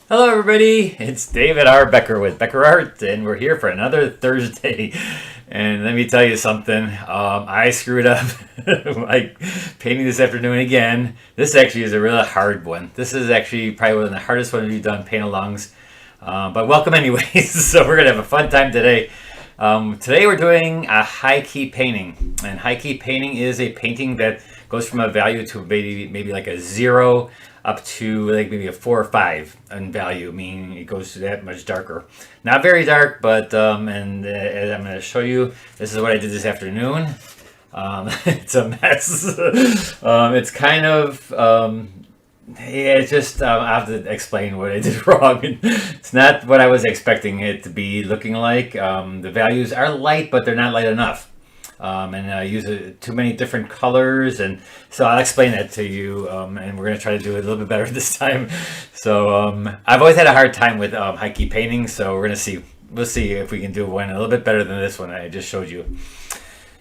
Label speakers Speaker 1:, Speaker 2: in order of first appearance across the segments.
Speaker 1: Hello everybody, it's David R. Becker with BeckerArt, and we're here for another Thursday. And let me tell you something, I screwed up my painting this afternoon again. This actually is a really hard one. This is actually probably one of the hardest ones we've done paint-alongs. But welcome anyways, so we're going to have a fun time today. Today we're doing a high-key painting, and high-key painting is a painting that goes from a value to maybe like a 0 up to like maybe a 4 or 5 in value, meaning it goes to that much darker. Not very dark, but as I'm going to show you, this is what I did this afternoon. It's a mess. It's kind of yeah, it's just I have to explain what I did wrong. It's not what I was expecting it to be looking like. The values are light, but they're not light enough. And I use too many different colors, and so I'll explain that to you, and we're going to try to do it a little bit better this time. So I've always had a hard time with high key painting, so we'll see if we can do one a little bit better than this one I just showed you.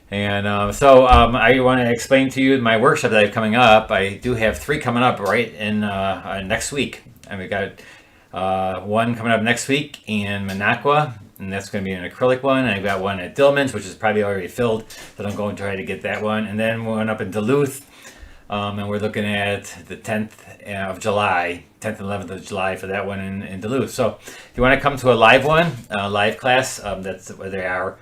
Speaker 1: And I want to explain to you my workshop that I have coming up. I do have 3 coming up right in next week, and we got one coming up next week in Minocqua, and that's going to be an acrylic one. And I've got one at Dillman's, which is probably already filled, but I'm going to try to get that one. And then one up in Duluth, and we're looking at the 10th of July, 10th and 11th of July for that one in Duluth. So if you want to come to a live one, live class, that's where they are,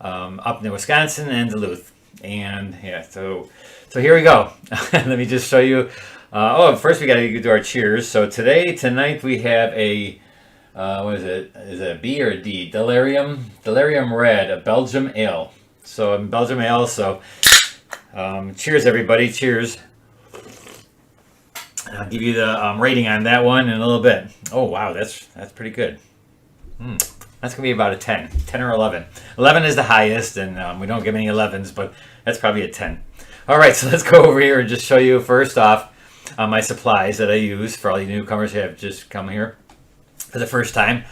Speaker 1: up in Wisconsin and Duluth. And yeah, so here we go. Let me just show you. First we got to do our cheers. So tonight we have a what is it? Is it a B or a D? Delirium Red, a Belgium ale. So Belgium ale. So cheers, everybody. Cheers. I'll give you the rating on that one in a little bit. Oh wow, that's pretty good. That's gonna be about a 10 or 11. 11 is the highest, and we don't give any 11s, but that's probably a 10. All right, so let's go over here and just show you first off my supplies that I use for all you newcomers who have just come here for the first time.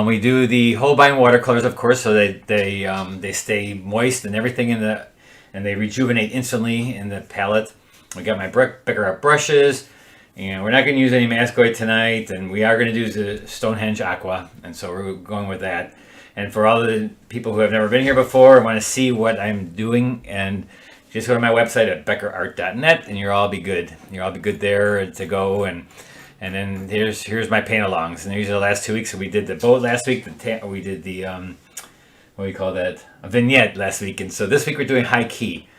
Speaker 1: We do the Holbein watercolors, of course, so they stay moist and everything and they rejuvenate instantly in the palette. We got my BeckerArt brushes, and we're not going to use any Mascoid tonight, and we are going to do the Stonehenge Aqua, and so we're going with that. And for all the people who have never been here before and want to see what I'm doing, and just go to my website at BeckerArt.net, and you'll all be good. You'll all be good there to go. And then here's my paint-alongs. And these are the last 2 weeks. So we did the boat last week. We did the what do you call that? A vignette last week. And so this week we're doing high key.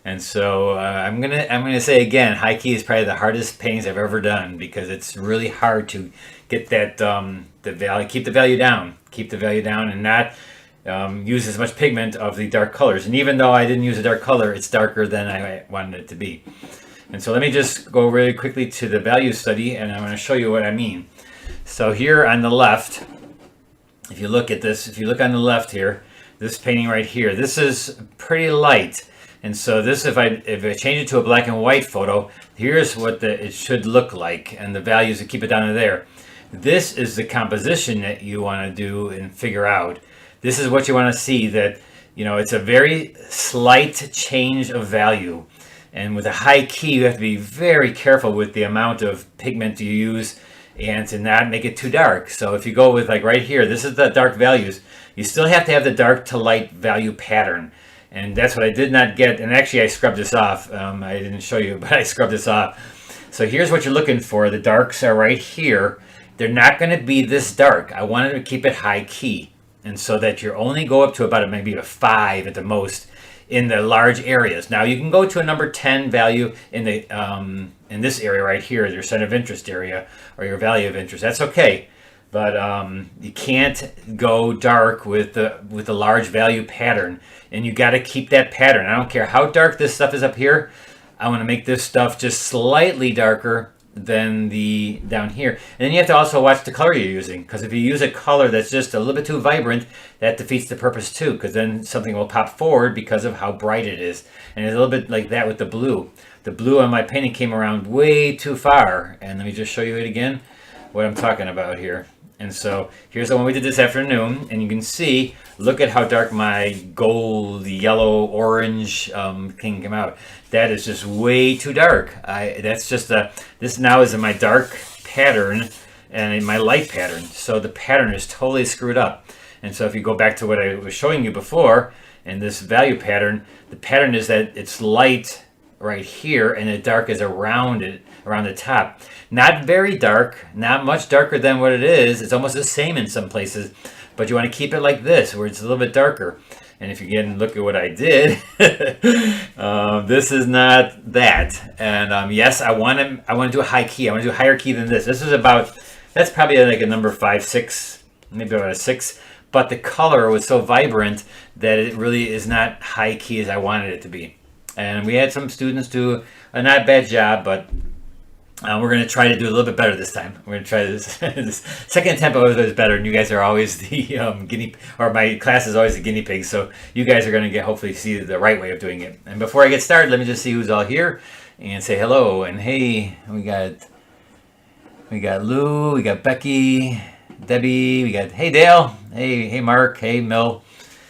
Speaker 1: And so I'm gonna say again, high key is probably the hardest paintings I've ever done, because it's really hard to get that the value, keep the value down, and not use as much pigment of the dark colors. And even though I didn't use a dark color, it's darker than I wanted it to be. And so let me just go really quickly to the value study, and I'm going to show you what I mean. So here on the left, if you look at this, if you look on the left here, this painting right here, this is pretty light. And so this, if I change it to a black and white photo, here's what it should look like, and the values to keep it down to there. This is the composition that you want to do and figure out. This is what you want to see, that, you know, it's a very slight change of value. And with a high key, you have to be very careful with the amount of pigment you use and to not make it too dark. So if you go with, like right here, this is the dark values. You still have to have the dark to light value pattern. And that's what I did not get. And actually, I scrubbed this off. I didn't show you, but I scrubbed this off. So here's what you're looking for. The darks are right here. They're not going to be this dark. I wanted to keep it high key. And so that you only go up to about maybe a 5 at the most in the large areas. Now you can go to a number 10 value in this area right here, your center of interest area or your value of interest. That's okay, but you can't go dark with the large value pattern, and you got to keep that pattern. I don't care how dark this stuff is up here. I want to make this stuff just slightly darker than the down here. And then you have to also watch the color you're using, because if you use a color that's just a little bit too vibrant, that defeats the purpose too, because then something will pop forward because of how bright it is. And it's a little bit like that with the blue. The blue on my painting came around way too far, and let me just show you it again, what I'm talking about here. And so here's the one we did this afternoon, and you can see, look at how dark my gold, yellow, orange thing came out. That is just way too dark. That's just this now is in my dark pattern, and in my light pattern. So the pattern is totally screwed up. And so if you go back to what I was showing you before, in this value pattern, the pattern is that it's light right here and the dark is around it, around the top. Not very dark, not much darker than what it is. It's almost the same in some places, but you want to keep it like this, where it's a little bit darker. And if you again look at what I did, this is not that. And yes, I want to do a high key. I want to do a higher key than this. This is about, that's probably like a number 5, 6, maybe about a 6. But the color was so vibrant that it really is not high key as I wanted it to be. And we had some students do a not bad job, but we're going to try to do a little bit better this time. We're going to try this. This second attempt always better, and you guys are always the guinea, or my class is always the guinea pig. So you guys are going to hopefully see the right way of doing it. And before I get started, let me just see who's all here and say hello. And hey, we got Lou, we got Becky, Debbie, we got hey Dale, hey Mark, hey Mel,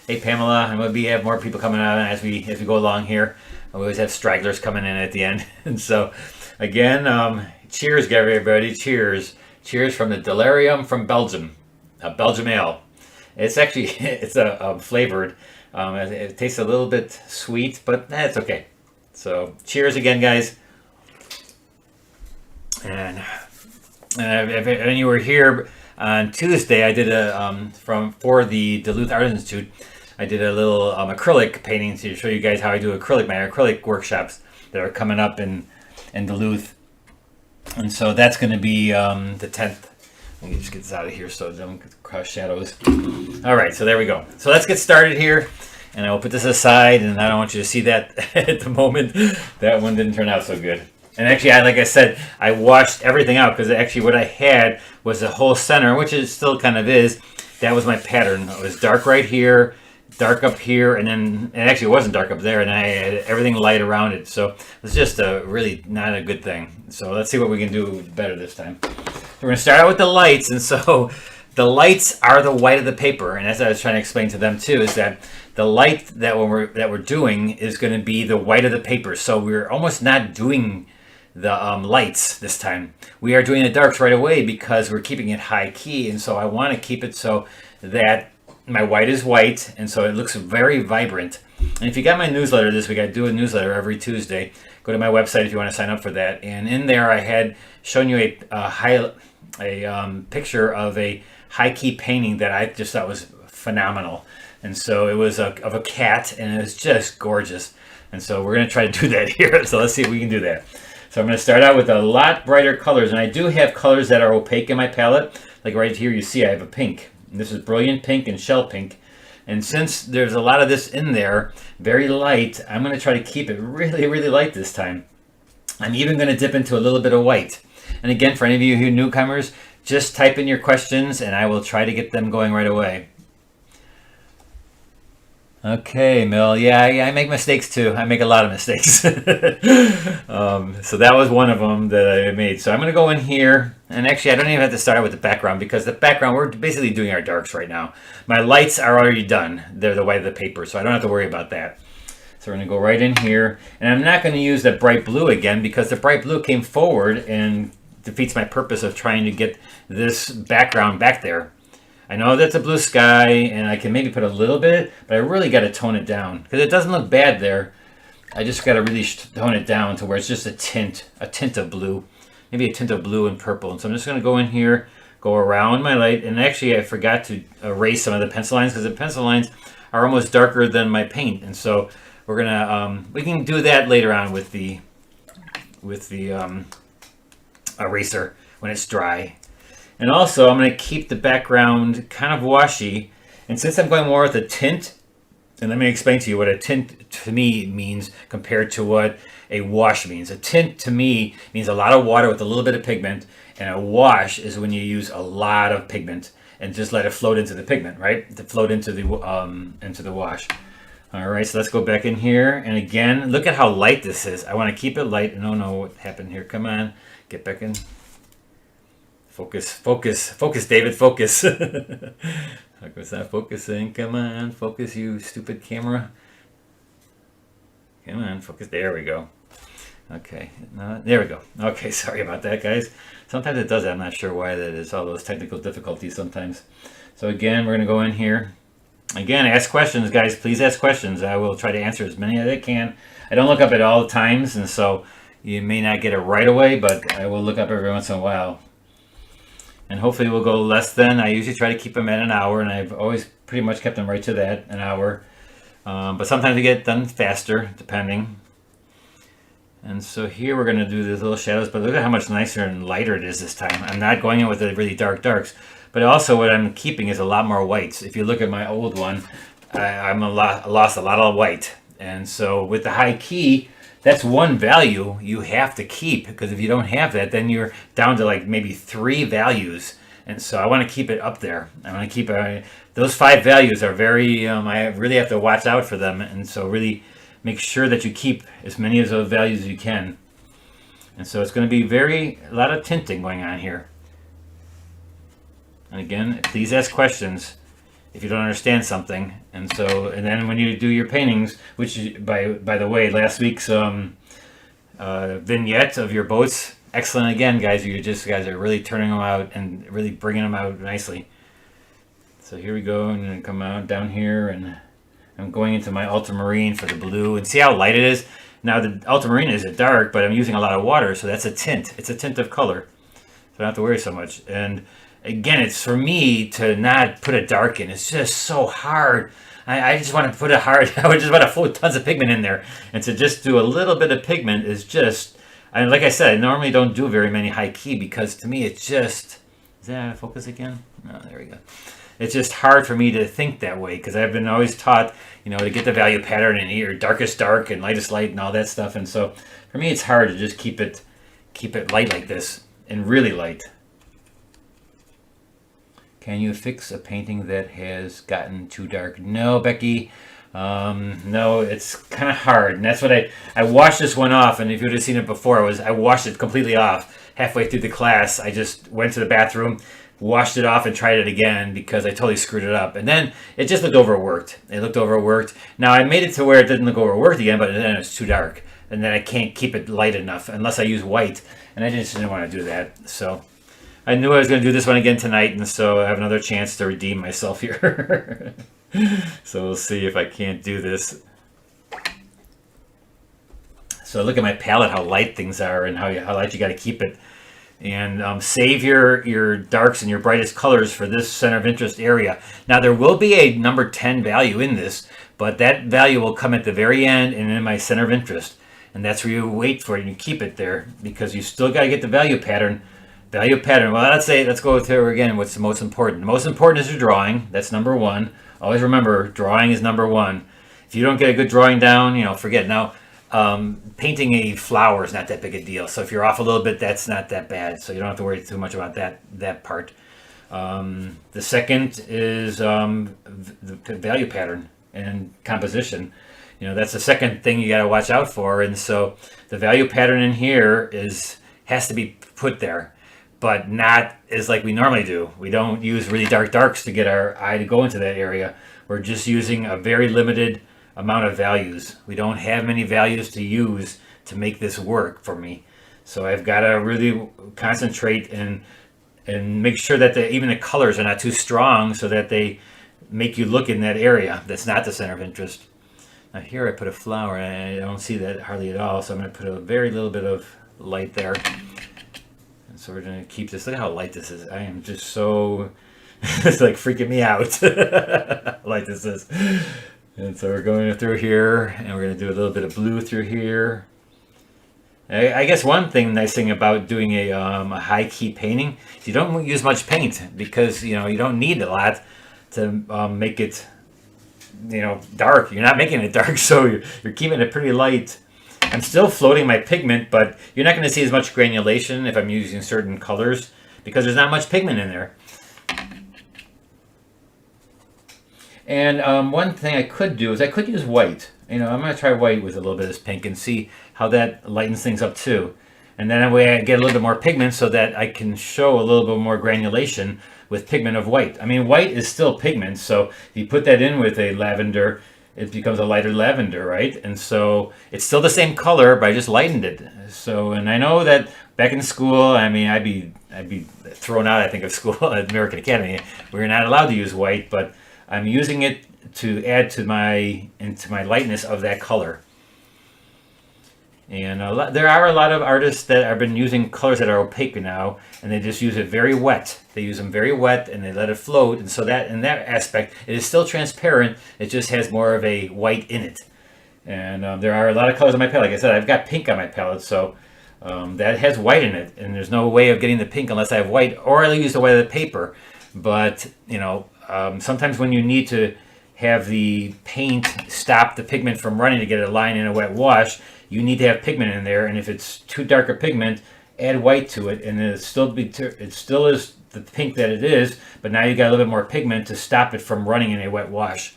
Speaker 1: hey Pamela. And we'll have more people coming on as we go along here. We always have stragglers coming in at the end, and so. Again, cheers, everybody. Cheers. Cheers from the Delirium from Belgium. A Belgium ale. It's actually, it's a flavored. It tastes a little bit sweet, but it's okay. So, cheers again, guys. And if you were here on Tuesday, I did for the Duluth Art Institute, I did a little acrylic painting to show you guys how I do acrylic, my acrylic workshops that are coming up in Duluth, and so that's going to be the 10th. Let me just get this out of here so I don't cross shadows. All right, so there we go. So let's get started here, and I will put this aside, and I don't want you to see that at the moment. That one didn't turn out so good. And actually, like I said, I washed everything out because actually what I had was the whole center, which it still kind of is. That was my pattern. It was dark right here, dark up here, and then it actually wasn't dark up there, and I had everything light around it. So it's just really not a good thing. So let's see what we can do better this time. We're going to start out with the lights, and so the lights are the white of the paper, and as I was trying to explain to them too, is that the light that we're doing is going to be the white of the paper. So we're almost not doing the lights this time. We are doing the darks right away because we're keeping it high key, and so I want to keep it so that my white is white, and so it looks very vibrant. And if you got my newsletter this week, I do a newsletter every Tuesday. Go to my website if you want to sign up for that. And in there, I had shown you a picture of a high key painting that I just thought was phenomenal. And so it was of a cat, and it was just gorgeous. And so we're going to try to do that here. So let's see if we can do that. So I'm going to start out with a lot brighter colors, and I do have colors that are opaque in my palette. Like right here, you see I have a pink. And this is Brilliant Pink and Shell Pink. And since there's a lot of this in there, very light, I'm going to try to keep it really, really light this time. I'm even going to dip into a little bit of white. And again, for any of you who are newcomers, just type in your questions and I will try to get them going right away. Okay, Mel. Yeah, I make mistakes too. I make a lot of mistakes. So that was one of them that I made. So I'm going to go in here. And actually, I don't even have to start out with the background because the background, we're basically doing our darks right now. My lights are already done. They're the white of the paper, so I don't have to worry about that. So we're going to go right in here. And I'm not going to use the bright blue again because the bright blue came forward and defeats my purpose of trying to get this background back there. I know that's a blue sky, and I can maybe put a little bit, but I really got to tone it down because it doesn't look bad there. I just got to really tone it down to where it's just a tint of blue, maybe a tint of blue and purple. And so I'm just going to go in here, go around my light, and actually I forgot to erase some of the pencil lines because the pencil lines are almost darker than my paint, and so we're gonna we can do that later on with the eraser when it's dry. And also, I'm going to keep the background kind of washy. And since I'm going more with a tint, and let me explain to you what a tint to me means compared to what a wash means. A tint to me means a lot of water with a little bit of pigment, and a wash is when you use a lot of pigment and just let it float into the pigment, right? To float into the wash. All right, so let's go back in here. And again, look at how light this is. I want to keep it light. No, what happened here? Come on, get back in. Focus, David, focus. Focus, not focusing. Come on, focus, you stupid camera. Come on, focus. There we go. Okay, there we go. Okay, sorry about that, guys. Sometimes it does that. I'm not sure why that is. All those technical difficulties sometimes. So again, we're going to go in here. Again, ask questions, guys. Please ask questions. I will try to answer as many as I can. I don't look up at all times, and so you may not get it right away, but I will look up every once in a while. And hopefully we'll go less than. I usually try to keep them at an hour, and I've always pretty much kept them right to that, an hour. But sometimes we get done faster, depending. And so here we're going to do these little shadows, but look at how much nicer and lighter it is this time. I'm not going in with the really dark darks, but also what I'm keeping is a lot more whites. If you look at my old one, I lost a lot of white. And so with the high key, that's one value you have to keep, because if you don't have that, then you're down to like maybe 3 values. And so I want to keep it up there. I want to keep those 5 values are very, I really have to watch out for them. And so really make sure that you keep as many of those values as you can. And so it's going to be a lot of tinting going on here. And again, please ask questions if you don't understand something. And then when you do your paintings, which by the way, last week's vignette of your boats, excellent again, guys. You guys are really turning them out and really bringing them out nicely. So here we go, and then come out down here, and I'm going into my ultramarine for the blue, and see how light it is. Now the ultramarine is dark, but I'm using a lot of water, so that's a tint. It's a tint of color, so I don't have to worry so much. And again, it's for me to not put a dark in. It's just so hard. I just want to put a hard. I would just want to put tons of pigment in there, and to just do a little bit of pigment is just. And like I said, I normally don't do very many high key, because to me it's just. Is that out of focus again? No, there we go. It's just hard for me to think that way, because I've been always taught, to get the value pattern and your darkest dark and lightest light and all that stuff. And so for me, it's hard to just keep it light like this and really light. Can you fix a painting that has gotten too dark? No, Becky. No, it's kind of hard. And that's what I washed this one off. And if you would have seen it before, I washed it completely off halfway through the class. I just went to the bathroom, washed it off, and tried it again, because I totally screwed it up. And then it just looked overworked. Now I made it to where it didn't look overworked again, but then it's too dark. And then I can't keep it light enough unless I use white. And I just didn't want to do that. So I knew I was going to do this one again tonight, and so I have another chance to redeem myself here. So we'll see if I can't do this. So look at my palette, how light things are, and how light you got to keep it. And save your darks and your brightest colors for this center of interest area. Now there will be a number 10 value in this, but that value will come at the very end and in my center of interest. And that's where you wait for it and you keep it there, because you still got to get the value pattern. Well, let's go through again what's the most important. The most important is your drawing. That's number 1. Always remember, drawing is number 1. If you don't get a good drawing down, forget. Now, painting a flower is not that big a deal. So if you're off a little bit, that's not that bad. So you don't have to worry too much about that part. The second is the value pattern and composition. That's the second thing you got to watch out for. And so the value pattern in here has to be put there, but not as like we normally do. We don't use really dark darks to get our eye to go into that area. We're just using a very limited amount of values. We don't have many values to use to make this work for me. So I've got to really concentrate and make sure that even the colors are not too strong, so that they make you look in that area that's not the center of interest. Now here I put a flower, and I don't see that hardly at all, so I'm going to put a very little bit of light there. And so we're going to keep this. Look at how light this is. I am just so... it's like freaking me out. Light this is. And so we're going through here, and we're going to do a little bit of blue through here. I guess one nice thing about doing a high key painting is you don't use much paint, because you don't need a lot to make it dark. You're not making it dark, so you're keeping it pretty light. I'm still floating my pigment, but you're not going to see as much granulation if I'm using certain colors, because there's not much pigment in there. And one thing I could do is I could use white. I'm going to try white with a little bit of this pink and see how that lightens things up too. And then that way I get a little bit more pigment, so that I can show a little bit more granulation with pigment of white. I mean, white is still pigment, so if you put that in with a lavender, it becomes a lighter lavender, right? And so it's still the same color, but I just lightened it. So, and I know that back in school, I mean, I'd be thrown out, I think, of school at American Academy. We were not allowed to use white, but I'm using it to add to my lightness of that color. And there are a lot of artists that have been using colors that are opaque now, and they just use it very wet. They use them very wet, and they let it float. And so that, in that aspect, it is still transparent. It just has more of a white in it. And there are a lot of colors on my palette. Like I said, I've got pink on my palette, so that has white in it. And there's no way of getting the pink unless I have white, or I'll use the white of the paper. But, you know, sometimes when you need to have the paint stop the pigment from running to get a line in a wet wash, you need to have pigment in there, and if it's too dark a pigment, add white to it, and it still is the pink that it is, but now you got a little bit more pigment to stop it from running in a wet wash.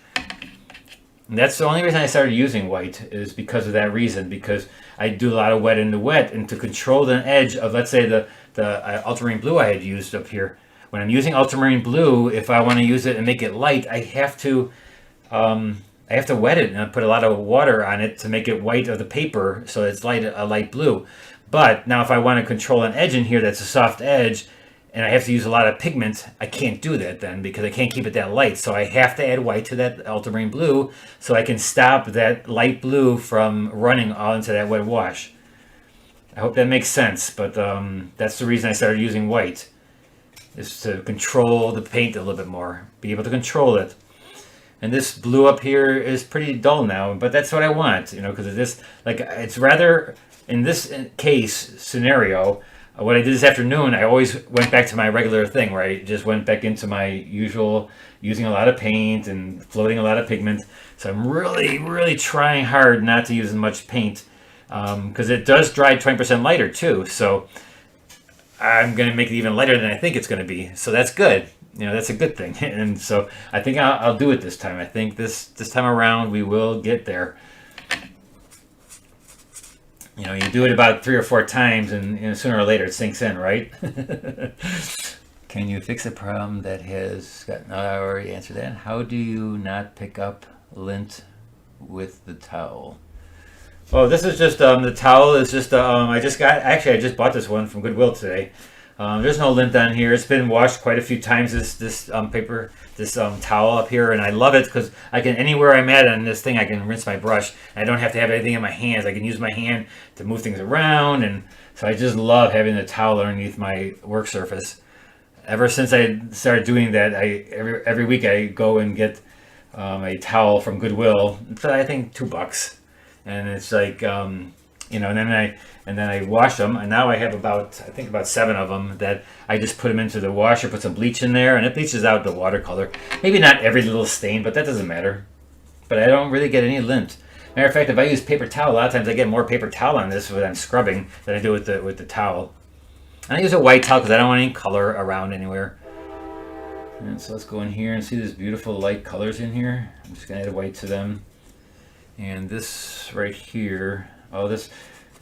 Speaker 1: And that's the only reason I started using white, is because of that reason, because I do a lot of wet in the wet, and to control the edge of, let's say, the ultramarine blue I had used up here. When I'm using ultramarine blue, if I want to use it and make it light, I have to wet it, and I put a lot of water on it to make it white of the paper, so it's a light blue. But now if I want to control an edge in here that's a soft edge, and I have to use a lot of pigment, I can't do that then, because I can't keep it that light. So I have to add white to that ultramarine blue so I can stop that light blue from running all into that wet wash. I hope that makes sense, but that's the reason I started using white, is to control the paint a little bit more, be able to control it. And this blue up here is pretty dull now, but that's what I want, you know, because this, like, it's rather, in this case scenario, what I did this afternoon, I always went back to my regular thing, where I just went back into my usual, using a lot of paint and floating a lot of pigment. So I'm really, really trying hard not to use as much paint, because it does dry 20% lighter too. So I'm going to make it even lighter than I think it's going to be. So that's good. You know, that's a good thing. And so I think I'll do it this time. I think this time around we will get there. You know, you do it about 3 or 4 times, and you know, sooner or later it sinks in, right? Can you fix a problem that has got... No, I already answered that. How do you not pick up lint with the towel? Oh, this is just the towel is just I just bought this one from Goodwill today. There's no lint on here. It's been washed quite a few times, this towel up here, and I love it because I can, anywhere I'm at on this thing, I can rinse my brush. I don't have to have anything in my hands. I can use my hand to move things around, and so I just love having the towel underneath my work surface. Ever since I started doing that, every week I go and get a towel from Goodwill. It's, I think, $2, and it's like you know, and then I wash them, and now I have about 7 of them that I just put them into the washer, put some bleach in there, and it bleaches out the watercolor. Maybe not every little stain, but that doesn't matter. But I don't really get any lint. Matter of fact, if I use paper towel, a lot of times I get more paper towel on this when I'm scrubbing than I do with the towel. And I use a white towel because I don't want any color around anywhere. And so let's go in here and see these beautiful light colors in here. I'm just going to add white to them. And this right here,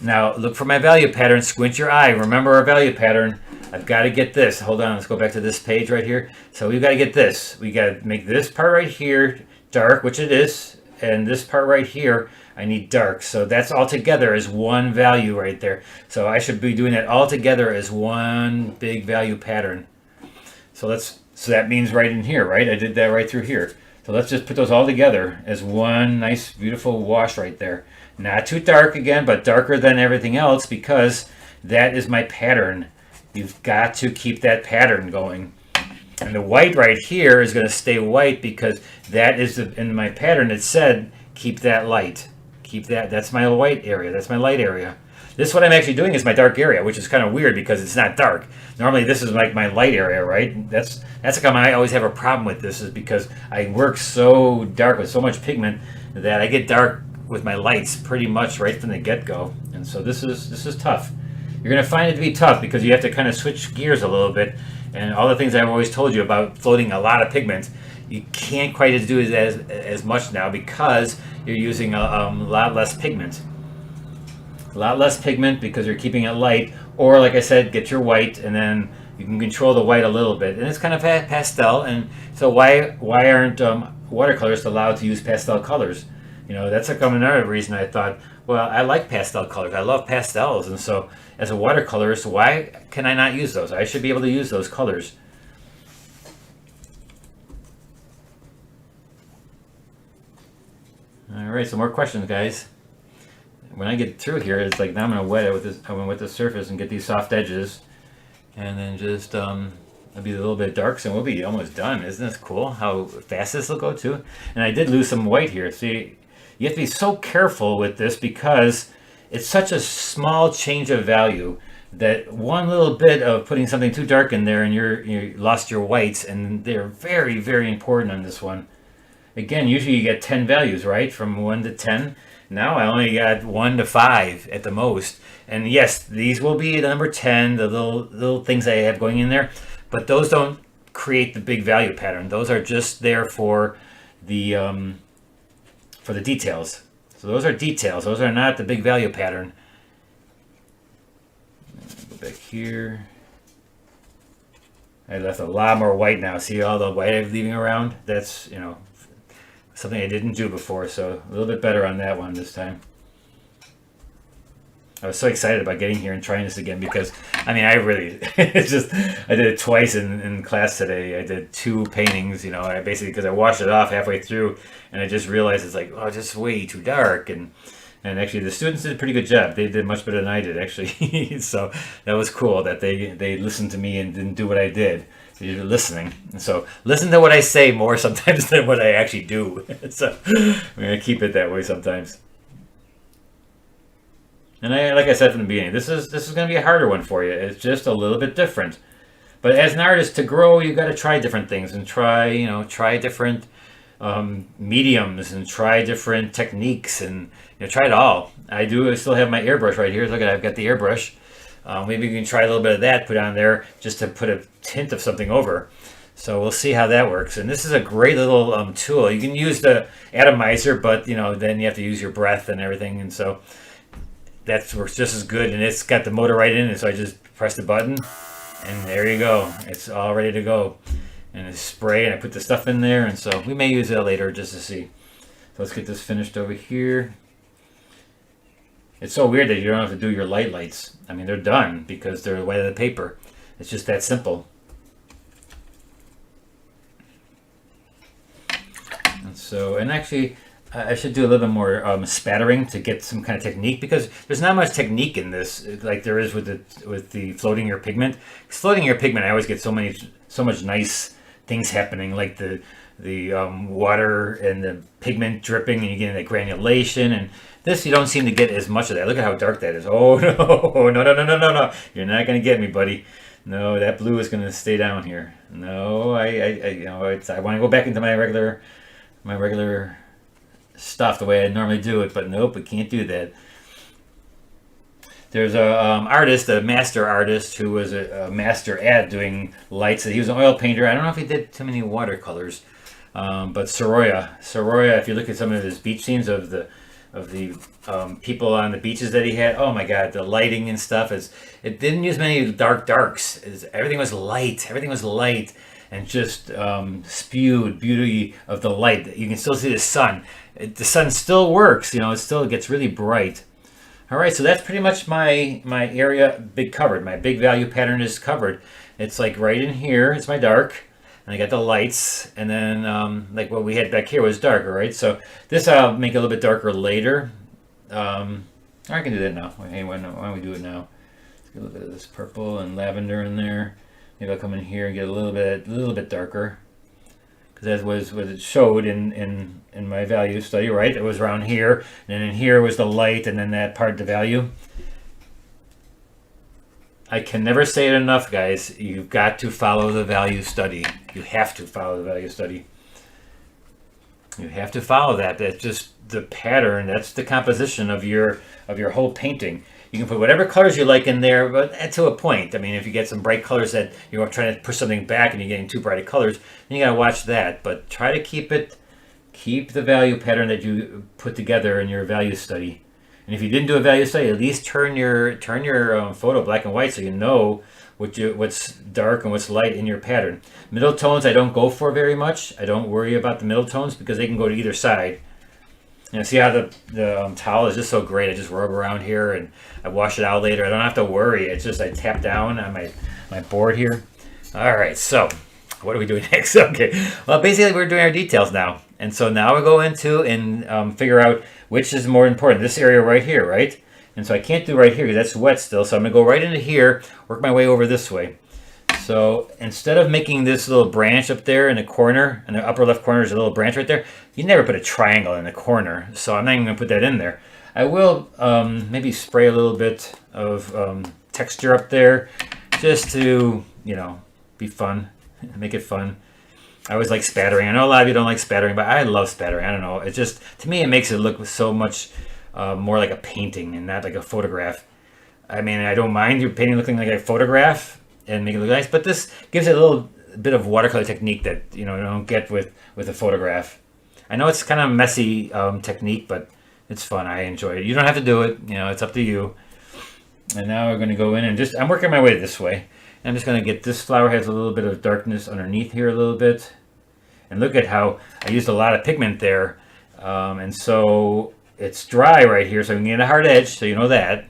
Speaker 1: now look for my value pattern, squint your eye, remember our value pattern. I've got to get this, hold on, let's go back to this page right here. So we've got to get this, we got to make this part right here dark, which it is, and this part right here I need dark. So that's all together as one value right there. So I should be doing that all together as one big value pattern. So that means right in here, right? I did that right through here. So let's just put those all together as one nice beautiful wash right there. Not too dark again, but darker than everything else, because that is my pattern. You've got to keep that pattern going. And the white right here is going to stay white because that is in my pattern. It said keep that light. Keep that. That's my white area. That's my light area. This, what I'm actually doing, is my dark area, which is kind of weird because it's not dark. Normally this is like my light area, right? That's how I always have a problem with this, is because I work so dark with so much pigment that I get dark with my lights pretty much right from the get-go. And so this is tough. You're going to find it to be tough because you have to kind of switch gears a little bit, and all the things I've always told you about floating a lot of pigment, you can't quite do it as much now because you're using a lot less pigment. A lot less pigment because you're keeping it light, or like I said, get your white, and then you can control the white a little bit, and it's kind of pastel. And so why watercolors to allow to use pastel colors. You know, that's like another reason I thought, well, I like pastel colors. I love pastels, and so as a watercolorist, why can I not use those? I should be able to use those colors. All right, some more questions, guys. When I get through here, it's like now I'm gonna wet it with this. I'm gonna wet the surface and get these soft edges, and then just it'll be a little bit dark, so we'll be almost done. Isn't this cool? How fast this will go too? And I did lose some white here. See, you have to be so careful with this because it's such a small change of value that one little bit of putting something too dark in there and you lost your whites, and they're very, very important on this one. Again, usually you get 10 values, right? From 1 to 10. Now I only got 1 to 5 at the most. And yes, these will be the number 10, the little things I have going in there, but those don't create the big value pattern. Those are just there for the details. So those are details. Those are not the big value pattern. Go back here. I left a lot more white now. See all the white I'm leaving around? That's, you know, something I didn't do before, so a little bit better on that one this time. I was so excited about getting here and trying this again because, I mean, I really, it's just, I did it twice in class today. I did 2 paintings, you know, I basically, because I washed it off halfway through, and I just realized it's like, oh, just way too dark, and actually the students did a pretty good job. They did much better than I did, actually, so that was cool that they listened to me and didn't do what I did. You're listening, so listen to what I say more sometimes than what I actually do. So we're gonna keep it that way sometimes. And like I said from the beginning, this is gonna be a harder one for you. It's just a little bit different. But as an artist, to grow, you got to try different things and try different mediums and try different techniques and try it all. I still have my airbrush right here. Look at, I've got the airbrush. Maybe we can try a little bit of that, put on there just to put a tint of something over. So we'll see how that works. And this is a great little tool. You can use the atomizer, but then you have to use your breath and everything. And so that works just as good. And it's got the motor right in it. So I just press the button and there you go. It's all ready to go. And it's spray, and I put the stuff in there. And so we may use that later just to see. So let's get this finished over here. It's so weird that you don't have to do your lights. I mean, they're done because they're white of the paper. It's just that simple. And so, and actually, I should do a little bit more spattering to get some kind of technique, because there's not much technique in this like there is with the floating your pigment. Floating your pigment, I always get so much nice things happening, like the water and the pigment dripping, and you get that granulation. And this, you don't seem to get as much of that. Look at how dark that is. Oh no! You're not gonna get me, buddy. No, that blue is gonna stay down here. No, I want to go back into my regular stuff the way I normally do it, but nope, I can't do that. There's a master artist who was a master at doing lights. He was an oil painter. I don't know if he did too many watercolors, but Soroya, if you look at some of his beach scenes of the people on the beaches that he had, oh my God, the lighting and stuff it didn't use many darks. Everything was light and just spewed beauty of the light. You can still see the sun. The sun still works, it still gets really bright. All right, so that's pretty much my area covered. My big value pattern is covered. It's like right in here, it's my dark, and I got the lights, and then like what we had back here was darker, right? So this I'll make a little bit darker later. I can do that now. Hey, why don't we do it now? Let's get a little bit of this purple and lavender in there. Maybe I'll come in here and get a little bit darker, because that was what it showed in my value study, right? It was around here, and then in here was the light, and then that part, the value. I can never say it enough, guys. You've got to follow the value study. You have to follow the value study. You have to follow that. That's just the pattern. That's the composition of your whole painting. You can put whatever colors you like in there, but to a point. I mean, if you get some bright colors that you're trying to push something back and you're getting too bright colors, then you gotta watch that. But try to keep the value pattern that you put together in your value study. And if you didn't do a value study, at least turn your photo black and white so you know what's dark and what's light in your pattern. Middle tones I don't go for very much. I don't worry about the middle tones because they can go to either side. See how the towel is just so great. I just rub around here and I wash it out later. I don't have to worry. It's just I tap down on my board here. All right, so what are we doing next? Okay, well, basically we're doing our details now. And so now we go into and figure out which is more important. This area right here, right? And so I can't do right here because that's wet still. So I'm going to go right into here, work my way over this way. So instead of making this little branch up there in the corner, in the upper left corner is a little branch right there, you never put a triangle in the corner. So I'm not even going to put that in there. I will maybe spray a little bit of texture up there just to, be fun, make it fun. I always like spattering. I know a lot of you don't like spattering, but I love spattering. I don't know. It just, to me, it makes it look so much more like a painting and not like a photograph. I mean, I don't mind your painting looking like a photograph and make it look nice, but this gives it a little bit of watercolor technique that, you don't get with a photograph. I know it's kind of a messy technique, but it's fun. I enjoy it. You don't have to do it. It's up to you. And now we're going to go in and I'm working my way this way. I'm just going to get this flower has a little bit of darkness underneath here a little bit. And look at how I used a lot of pigment there. And so it's dry right here, so I can get a hard edge, so you know that.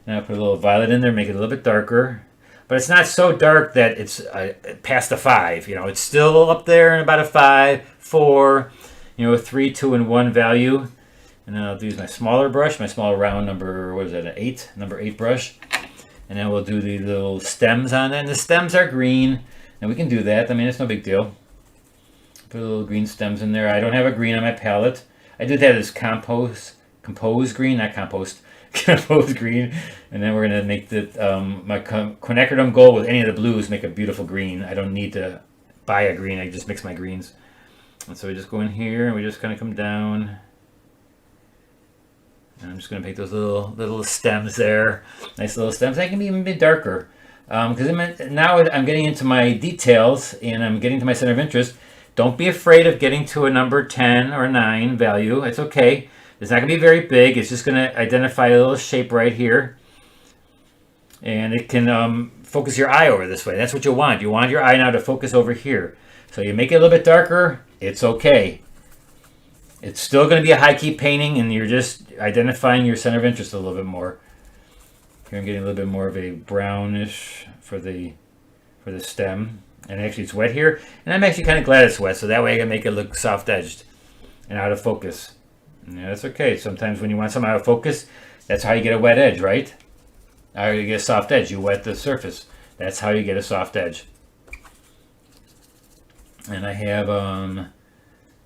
Speaker 1: And I'll put a little violet in there, make it a little bit darker. But it's not so dark that it's past a 5. It's still up there in about a 5, 4, 3, 2, and 1 value. And then I'll use my smaller brush, my smaller round number, what is that, number 8 brush. And then we'll do the little stems on it. And the stems are green, and we can do that. I mean, it's no big deal. Put a little green stems in there. I don't have a green on my palette. I did that as composed green, not compost, composed green. And then we're going to make my quinacridone gold with any of the blues, make a beautiful green. I don't need to buy a green. I just mix my greens. And so we just go in here, and we just kind of come down. And I'm just going to make those little stems there. Nice little stems. They can be even a bit darker. Because now I'm getting into my details, and I'm getting to my center of interest. Don't be afraid of getting to a number 10 or 9 value. It's okay. It's not going to be very big. It's just going to identify a little shape right here. And it can focus your eye over this way. That's what you want. You want your eye now to focus over here. So you make it a little bit darker. It's okay. It's still going to be a high key painting, and you're just identifying your center of interest a little bit more. Here I'm getting a little bit more of a brownish for the stem. And actually it's wet here. And I'm actually kind of glad it's wet, so that way I can make it look soft-edged and out of focus. And that's okay. Sometimes when you want something out of focus, that's how you get a wet edge, right? How you get a soft edge. You wet the surface. That's how you get a soft edge. And I have,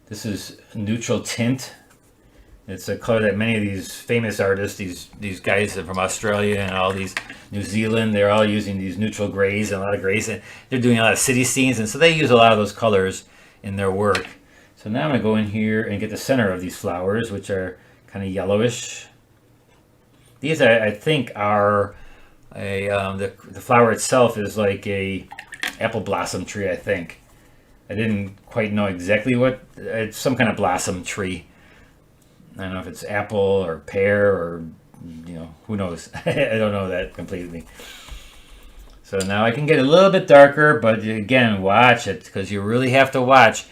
Speaker 1: this is neutral tint. It's a color that many of these famous artists, these guys from Australia and all these New Zealand, they're all using these neutral grays and a lot of grays. And they're doing a lot of city scenes, and so they use a lot of those colors in their work. So now I'm going to go in here and get the center of these flowers, which are kind of yellowish. These, I think, are the flower itself is like a apple blossom tree, I think. I didn't quite know exactly what, it's some kind of blossom tree. I don't know if it's apple or pear or, who knows. I don't know that completely. So now I can get a little bit darker, but again, watch it, because you really have to watch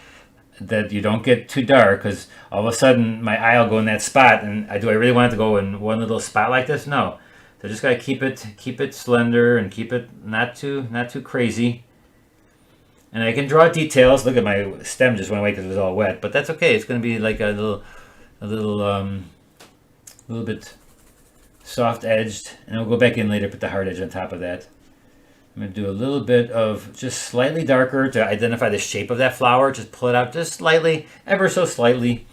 Speaker 1: that you don't get too dark, because all of a sudden my eye will go in that spot, and do I really want it to go in one little spot like this? No. So just gotta keep it slender and keep it not too crazy. And I can draw details. Look at my stem just went away because it was all wet, but that's okay. It's gonna be like a little bit soft edged, and I'll go back in later, put the hard edge on top of that. I'm going to do a little bit of just slightly darker to identify the shape of that flower. Just pull it out just slightly, ever so slightly.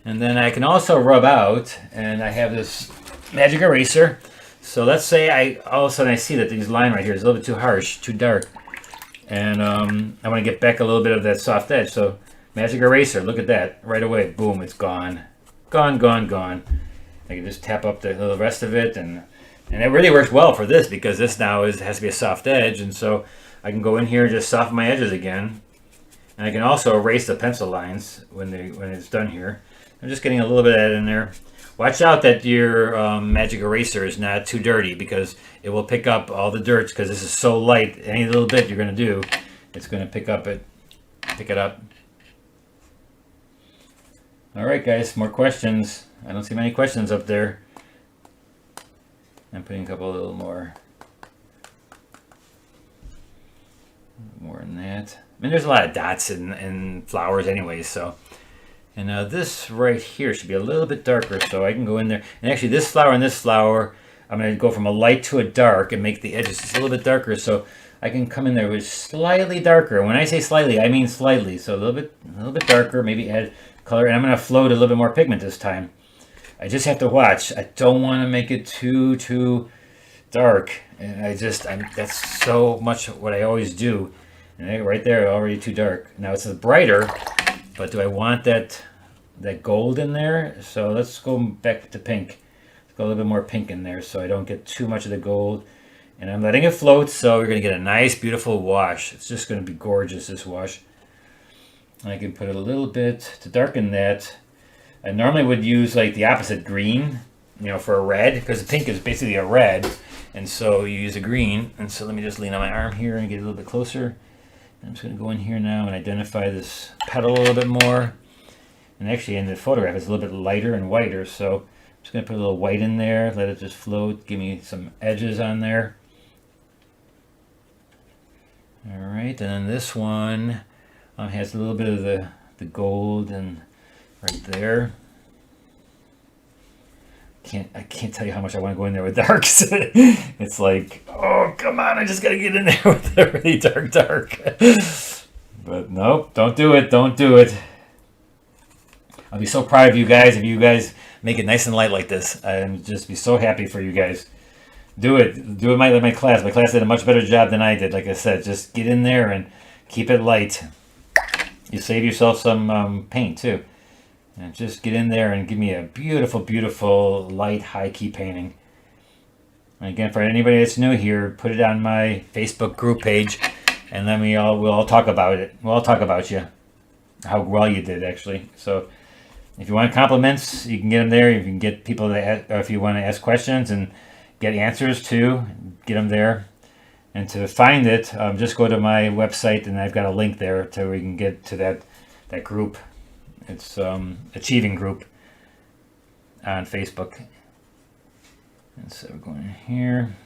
Speaker 1: And then I can also rub out, and I have this magic eraser. So let's say all of a sudden I see that this line right here is a little bit too harsh, too dark. And I want to get back a little bit of that soft edge. So magic eraser, look at that. Right away, boom, it's gone. Gone, gone, gone. I can just tap up the rest of it, and it really works well for this, because this now has to be a soft edge, and so I can go in here and just soften my edges again. And I can also erase the pencil lines when it's done here. I'm just getting a little bit of that in there. Watch out that your magic eraser is not too dirty, because it will pick up all the dirt, because this is so light. Any little bit you're going to do, it's going to pick it up. All right, guys, more questions. I don't see many questions up there. I'm putting a couple little more in that. I mean, there's a lot of dots and flowers anyway, so. And now this right here should be a little bit darker, so I can go in there. And actually this flower and this flower, I'm going to go from a light to a dark and make the edges just a little bit darker, so I can come in there with slightly darker. When I say slightly, I mean slightly. So a little bit darker, maybe add color. And I'm going to float a little bit more pigment this time. I just have to watch. I don't want to make it too dark. And that's so much what I always do. And right there, already too dark. Now it's brighter. But do I want that gold in there? So let's go back to pink. Let's go a little bit more pink in there so I don't get too much of the gold. And I'm letting it float, so we're going to get a nice, beautiful wash. It's just going to be gorgeous, this wash. And I can put a little bit to darken that. I normally would use like the opposite green, for a red, because the pink is basically a red. And so you use a green. And so let me just lean on my arm here and get a little bit closer. I'm just going to go in here now and identify this petal a little bit more. And actually in the photograph it's a little bit lighter and whiter, so I'm just going to put a little white in there, let it just float, give me some edges on there. Alright, and then this one has a little bit of the gold and right there. I can't tell you how much I want to go in there with darks. It's like, oh, come on, I just got to get in there with the really dark. But nope, don't do it. I'll be so proud of you guys if you guys make it nice and light like this. I'd just be so happy for you guys. Do it like my class. My class did a much better job than I did. Like I said, just get in there and keep it light. You save yourself some paint too. And just get in there and give me a beautiful, beautiful, light, high-key painting. And again, for anybody that's new here, put it on my Facebook group page, and then we'll all talk about it. We'll all talk about you, how well you did, actually. So if you want compliments, you can get them there. You can get people that, if you want to ask questions and get answers too, get them there. And to find it, just go to my website, and I've got a link there to where you can get to that group. It's Achieving Group on Facebook. And so we're going here.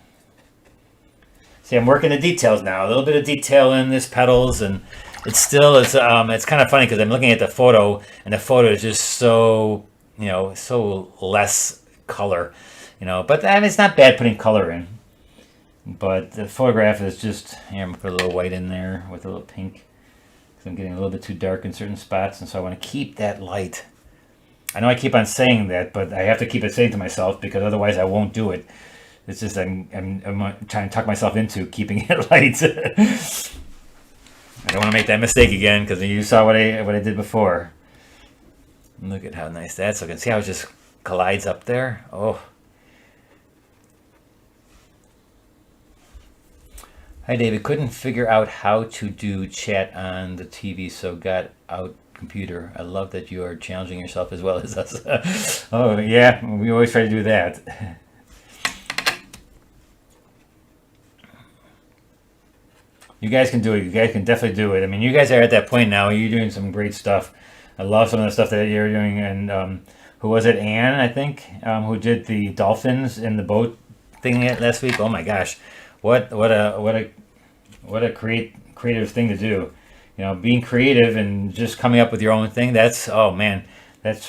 Speaker 1: See, I'm working the details now. A little bit of detail in this petals, and it's kind of funny because I'm looking at the photo, and the photo is just so so less color, But I mean, it's not bad putting color in. But the photograph is just here. I'm gonna put a little white in there with a little pink. I'm getting a little bit too dark in certain spots, and so I want to keep that light. I know I keep on saying that, but I have to keep it saying to myself, because otherwise I won't do it. It's just I'm trying to talk myself into keeping it light. I don't want to make that mistake again, because you saw what I did before. Look at how nice that's looking. See how it just collides up there? Oh. Hi David, couldn't figure out how to do chat on the TV, so got out computer. I love that you are challenging yourself as well as us. Oh yeah, we always try to do that. You guys can do it. You guys can definitely do it. I mean, you guys are at that point now. You're doing some great stuff. I love some of the stuff that you're doing. And who was it? Anne, I think, who did the dolphins in the boat thing last week. Oh my gosh. What a creative thing to do, being creative and just coming up with your own thing. That's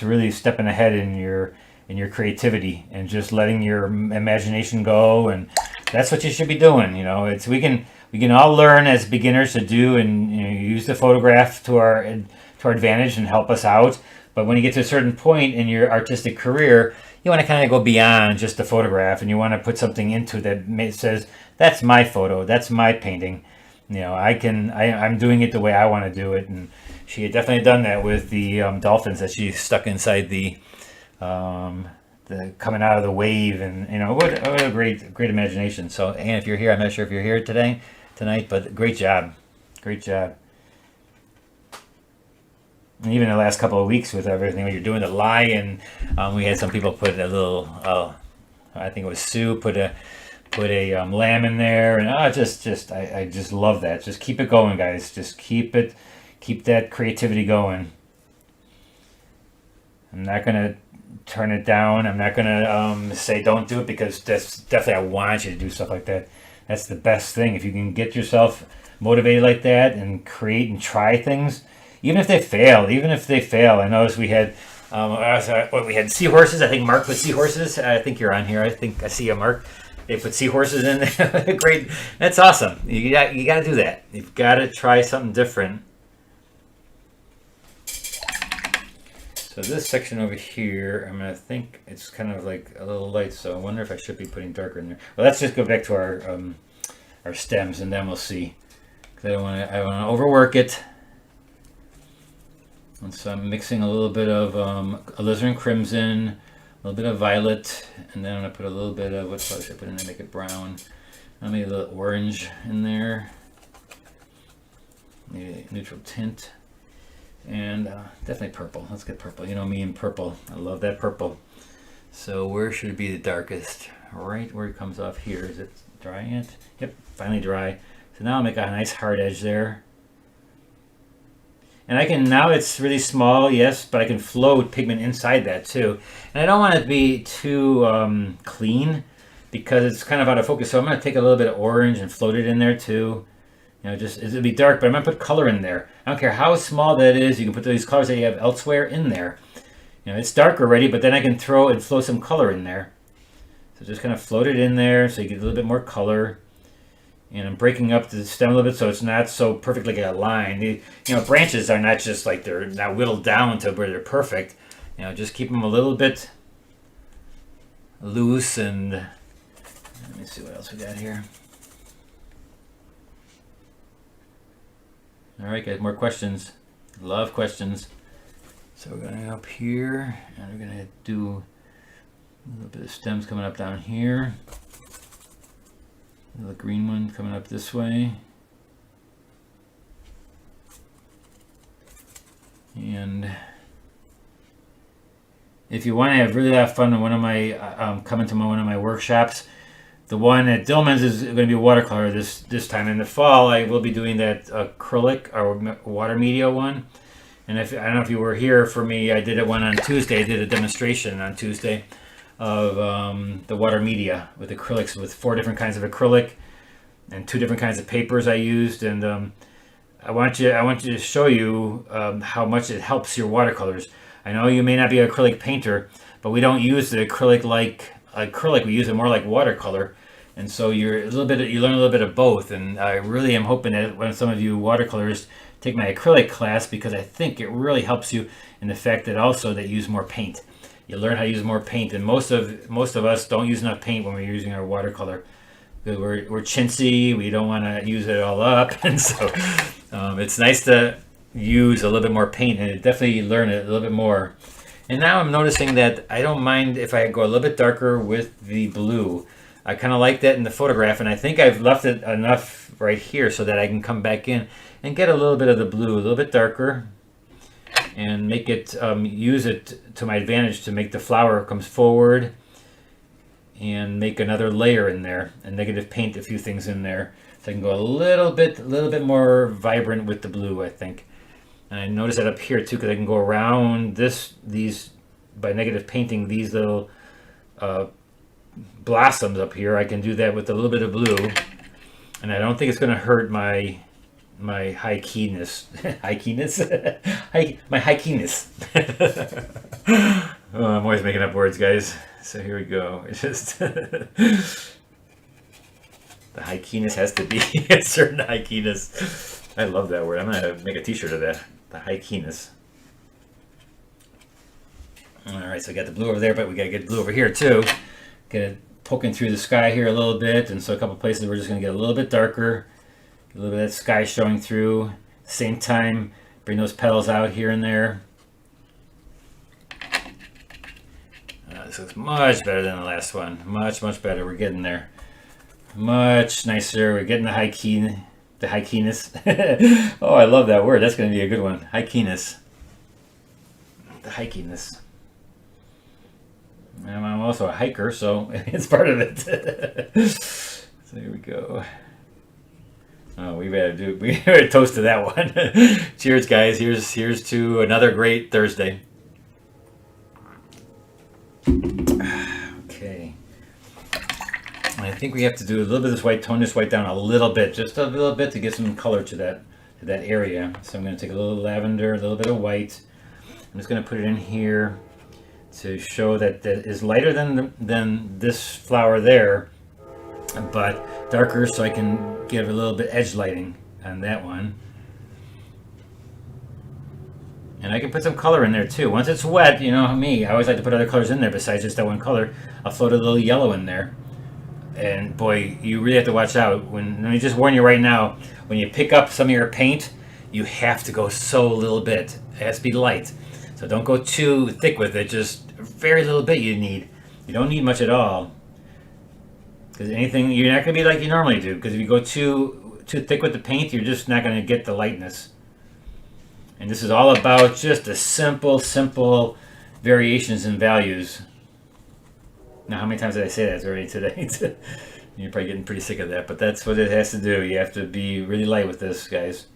Speaker 1: really stepping ahead in your creativity and just letting your imagination go. And that's what you should be doing. We can all learn as beginners to do and use the photograph to our advantage and help us out. But when you get to a certain point in your artistic career, you want to kind of go beyond just the photograph, and you want to put something into it that says, that's my photo, that's my painting. I'm doing it the way I want to do it. And she had definitely done that with the dolphins that she stuck inside the coming out of the wave. And what a great imagination. So Anne, if you're here, I'm not sure if you're here tonight, but great job. And even the last couple of weeks with everything when you're doing the lion, we had some people put a little, I think it was Sue, put a lamb in there, and I just love that. Just keep it going, guys. Just keep that creativity going. I'm not gonna turn it down. I'm not gonna say don't do it, because that's definitely, I want you to do stuff like that. That's the best thing. If you can get yourself motivated like that and create and try things, even if they fail. I noticed we had we had seahorses. I think Mark put seahorses. I think you're on here. I think I see a Mark. They put seahorses in there. Great. That's awesome. You got to do that. You've got to try something different. So this section over here, I'm going to think it's kind of like a little light, so I wonder if I should be putting darker in there. Well, let's just go back to our stems, and then we'll see. Because I don't want to overwork it. And so I'm mixing a little bit of alizarin crimson, a little bit of violet, and then I'm going to put a little bit of, what color should I put in there, make it brown. Maybe a little orange in there. Maybe a neutral tint. And definitely purple. Let's get purple. You know me and purple. I love that purple. So where should it be the darkest? Right where it comes off here. Is it dry yet? Yep, finally dry. So now I'll make a nice hard edge there. And I can, now it's really small, yes, but I can float pigment inside that too. And I don't want it to be too clean, because it's kind of out of focus. So I'm going to take a little bit of orange and float it in there too. You know, just it'll be dark, but I'm going to put color in there. I don't care how small that is. You can put these colors that you have elsewhere in there. You know, it's dark already, but then I can throw and flow some color in there. So just kind of float it in there so you get a little bit more color. And I'm breaking up the stem a little bit so it's not so perfect like a line. Branches are not just like they're not whittled down to where they're perfect. You know, just keep them a little bit loose. And let me see what else we got here. All right, guys, more questions. Love questions. So we're going to go up here, and we're going to do a little bit of stems coming up down here. The green one coming up this way. And if you want to have really have fun in one of my, come into one of my workshops, the one at Dillman's is going to be watercolor this time. In the fall, I will be doing that acrylic or water media one. And I don't know if you were here for me, I did it one on Tuesday. I did a demonstration on Tuesday of the water media with acrylics, with 4 different kinds of acrylic and 2 different kinds of papers I used. And I want you to show you how much it helps your watercolors. I know you may not be an acrylic painter, but we don't use the acrylic like acrylic. We use it more like watercolor. And so you learn a little bit of both. And I really am hoping that when some of you watercolors take my acrylic class, because I think it really helps you in the fact that also that you use more paint. You learn how to use more paint, and most of us don't use enough paint when we're using our watercolor. Because we're chintzy, we don't want to use it all up, and so it's nice to use a little bit more paint, and definitely learn it a little bit more. And now I'm noticing that I don't mind if I go a little bit darker with the blue. I kind of like that in the photograph, and I think I've left it enough right here so that I can come back in and get a little bit of the blue, a little bit darker, and make it use it to my advantage to make the flower comes forward, and make another layer in there and negative paint a few things in there so I can go a little bit more vibrant with the blue, I think. And I notice that up here too, because I can go around these by negative painting these little blossoms up here. I can do that with a little bit of blue, and I don't think it's going to hurt my high keyness. My high keyness. Oh, I'm always making up words, guys. So here we go. It's just the high keyness has to be a certain high keyness. I love that word. I'm gonna make a t-shirt of that. The high keyness. All right, so I got the blue over there, but we gotta get blue over here too. Get it poking through the sky here a little bit, and so a couple places we're just gonna get a little bit darker. A little bit of that sky showing through. Same time, bring those petals out here and there. This looks much better than the last one. Much better. We're getting there. Much nicer. We're getting the high keyness. Oh, I love that word. That's going to be a good one. High keyness. the hikiness. And I'm also a hiker, so it's part of it. So here we go. Oh, we better toast to that one. Cheers, guys. Here's to another great Thursday. Okay. I think we have to do a little bit of this white, tone this white down a little bit, just a little bit to get some color to that area. So I'm going to take a little lavender, a little bit of white. I'm just going to put it in here to show that is lighter than this flower there, but darker, so I can give a little bit edge lighting on that one. And I can put some color in there too. Once it's wet, you know me, I always like to put other colors in there besides just that one color. I'll float a little yellow in there. And boy, you really have to watch out. Let me just warn you right now, when you pick up some of your paint, you have to go so little bit. It has to be light. So don't go too thick with it, just very little bit you need. You don't need much at all. Because anything, you're not going to be like you normally do. Because if you go too thick with the paint, you're just not going to get the lightness. And this is all about just a simple variations in values. Now, how many times did I say that already today? You're probably getting pretty sick of that, but that's what it has to do. You have to be really light with this, guys.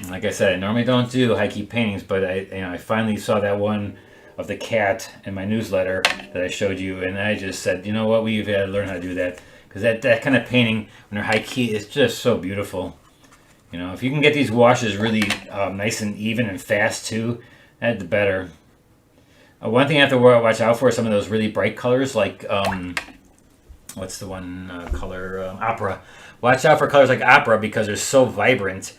Speaker 1: Like I said, I normally don't do high key paintings, but I finally saw that one of the cat in my newsletter that I showed you, and I just said, you know what, we've got to learn how to do that. Because that kind of painting, when they're high key, is just so beautiful. You know, if you can get these washes really nice and even and fast too, the better. One thing I have to watch out for is some of those really bright colors, like what's the one color? Opera. Watch out for colors like opera because they're so vibrant.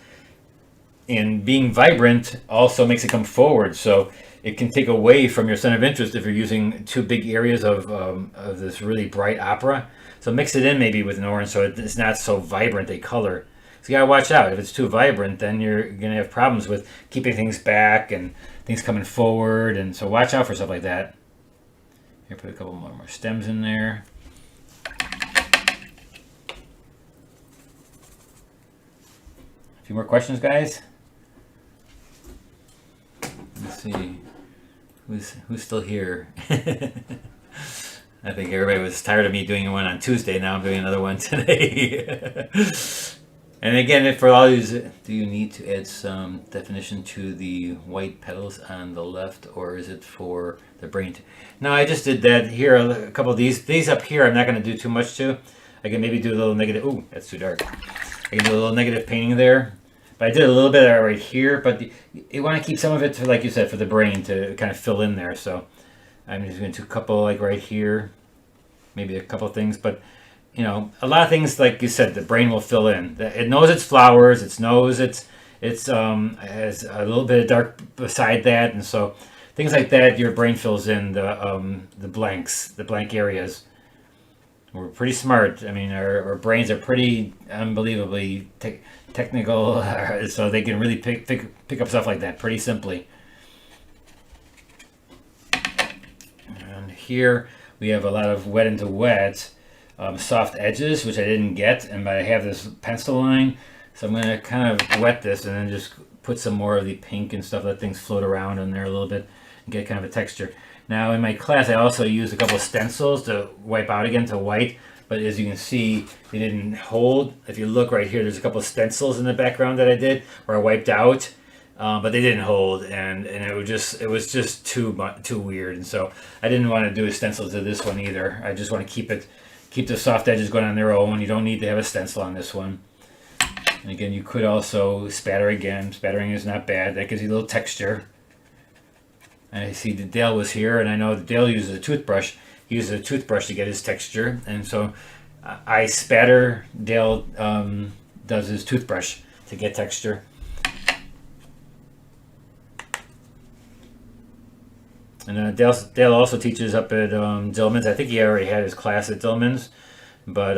Speaker 1: And being vibrant also makes it come forward, so it can take away from your center of interest if you're using too big areas of this really bright opera. So mix it in maybe with an orange so it's not so vibrant a color. So you gotta watch out. If it's too vibrant, then you're gonna have problems with keeping things back and things coming forward. And so watch out for stuff like that. Here, put a couple more stems in there. A few more questions, guys. Let's see. Who's still here? I think everybody was tired of me doing one on Tuesday. Now I'm doing another one today. And again, for all these, do you need to add some definition to the white petals on the left, or is it for the brain? No, I just did that here. A couple of these. These up here, I'm not going to do too much to. I can maybe do a little negative. Ooh, that's too dark. I can do a little negative painting there. But I did a little bit of that right here. But you want to keep some of it, like you said, for the brain to kind of fill in there. So I'm just going to do a couple like right here, maybe a couple things, but you know, a lot of things, like you said, the brain will fill in. It knows its flowers, it knows it's has a little bit of dark beside that, and so things like that, your brain fills in the blanks, the blank areas. We're pretty smart. I mean, our brains are pretty unbelievably technical, so they can really pick up stuff like that pretty simply. And here we have a lot of wet into wet, soft edges, which I didn't get, but I have this pencil line, so I'm going to kind of wet this and then just put some more of the pink and stuff, let things float around in there a little bit and get kind of a texture. Now in my class I also used a couple of stencils to wipe out again to white, but as you can see they didn't hold. If you look right here, there's a couple of stencils in the background that I did where I wiped out, but they didn't hold, and it was just too weird, and so I didn't want to do a stencil to this one either. I just want to keep the soft edges going on their own. You don't need to have a stencil on this one. And again, you could also spatter again. Spattering is not bad. That gives you a little texture. And I see that Dale was here, and I know that Dale uses a toothbrush. He uses a toothbrush to get his texture, and so I spatter. Dale does his toothbrush to get texture. And Dale also teaches up at Dillman's. I think he already had his class at Dillman's, but